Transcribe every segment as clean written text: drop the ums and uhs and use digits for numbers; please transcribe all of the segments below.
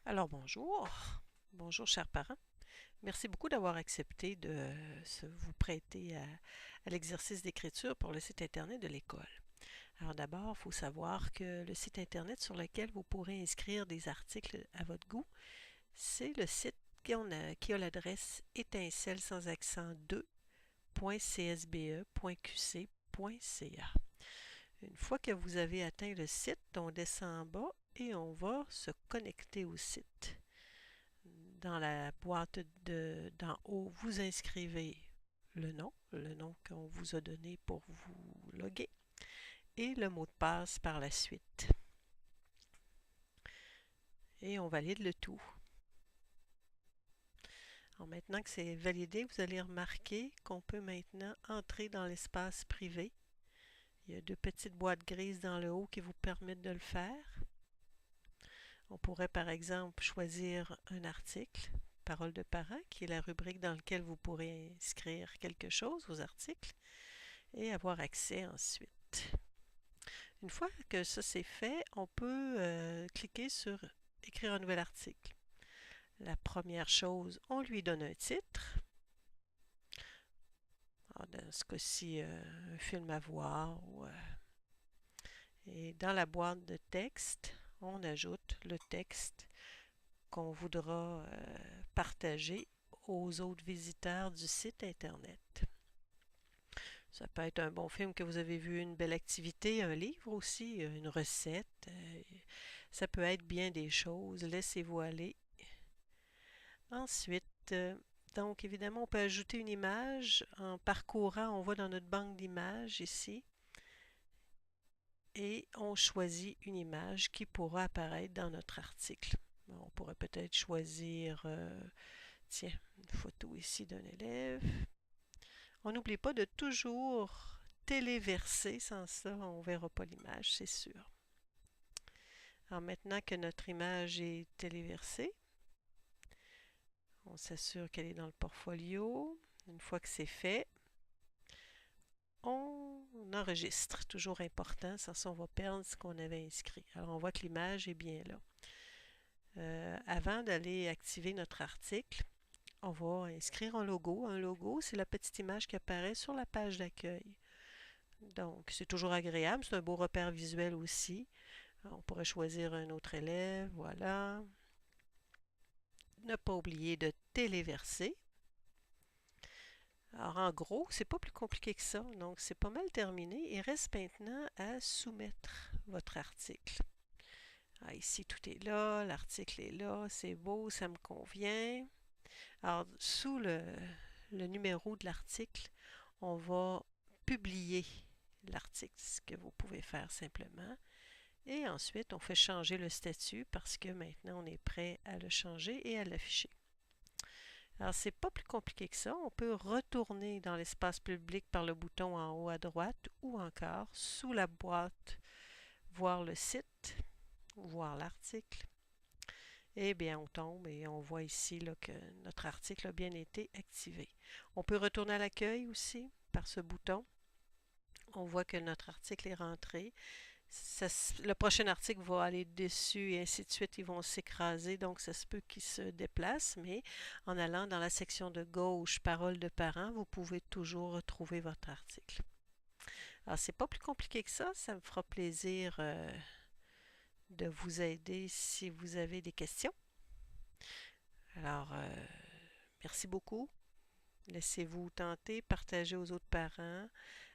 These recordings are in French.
Alors bonjour, bonjour chers parents. Merci beaucoup d'avoir accepté de vous prêter à l'exercice d'écriture pour le site Internet de l'école. Alors d'abord, il faut savoir que le site Internet sur lequel vous pourrez inscrire des articles à votre goût, c'est le site qui a l'adresse étincelle sans accent 2.csbe.qc.ca. Une fois que vous avez atteint le site, on descend en bas et on va se connecter au site. Dans la boîte d'en haut, vous inscrivez le nom qu'on vous a donné pour vous loguer, et le mot de passe par la suite. Et on valide le tout. Alors maintenant que c'est validé, vous allez remarquer qu'on peut maintenant entrer dans l'espace privé. Il y a deux petites boîtes grises dans le haut qui vous permettent de le faire. On pourrait par exemple choisir un article, Parole de parents, qui est la rubrique dans laquelle vous pourrez inscrire quelque chose aux articles et avoir accès ensuite. Une fois que ça c'est fait, on peut cliquer sur écrire un nouvel article. La première chose, on lui donne un titre. Alors, dans ce cas-ci, un film à voir. Et dans la boîte de texte, on ajoute le texte qu'on voudra partager aux autres visiteurs du site Internet. Ça peut être un bon film que vous avez vu, une belle activité, un livre aussi, une recette. Ça peut être bien des choses. Laissez-vous aller. Ensuite, donc évidemment, on peut ajouter une image. En parcourant, on va dans notre banque d'images ici et on choisit une image qui pourra apparaître dans notre article. On pourrait peut-être choisir, tiens, une photo ici d'un élève. On n'oublie pas de toujours téléverser, sans ça, on ne verra pas l'image, c'est sûr. Alors maintenant que notre image est téléversée, on s'assure qu'elle est dans le portfolio. Une fois que c'est fait, on enregistre. Toujours important, sans ça on va perdre ce qu'on avait inscrit. Alors on voit que l'image est bien là. Avant d'aller activer notre article, on va inscrire un logo. Un logo, c'est la petite image qui apparaît sur la page d'accueil. Donc, c'est toujours agréable. C'est un beau repère visuel aussi. On pourrait choisir un autre élève. Voilà. Ne pas oublier de téléverser. Alors, en gros, c'est pas plus compliqué que ça. Donc, c'est pas mal terminé. Il reste maintenant à soumettre votre article. Ah, ici, tout est là. L'article est là. C'est beau. Ça me convient. Alors, sous le numéro de l'article, on va publier l'article, ce que vous pouvez faire simplement. Et ensuite, on fait changer le statut parce que maintenant, on est prêt à le changer et à l'afficher. Alors, c'est pas plus compliqué que ça. On peut retourner dans l'espace public par le bouton en haut à droite ou encore sous la boîte, voir le site, voir l'article. Eh bien, on tombe et on voit ici là, que notre article a bien été activé. On peut retourner à l'accueil aussi par ce bouton. On voit que notre article est rentré. Le prochain article va aller dessus et ainsi de suite. Ils vont s'écraser, donc ça se peut qu'ils se déplacent, mais en allant dans la section de gauche, Paroles de parents, vous pouvez toujours retrouver votre article. Alors, c'est pas plus compliqué que ça me fera plaisir de vous aider si vous avez des questions. Alors, merci beaucoup. Laissez-vous tenter, partagez aux autres parents.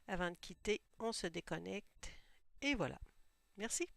Avant de quitter, on se déconnecte et voilà. Merci.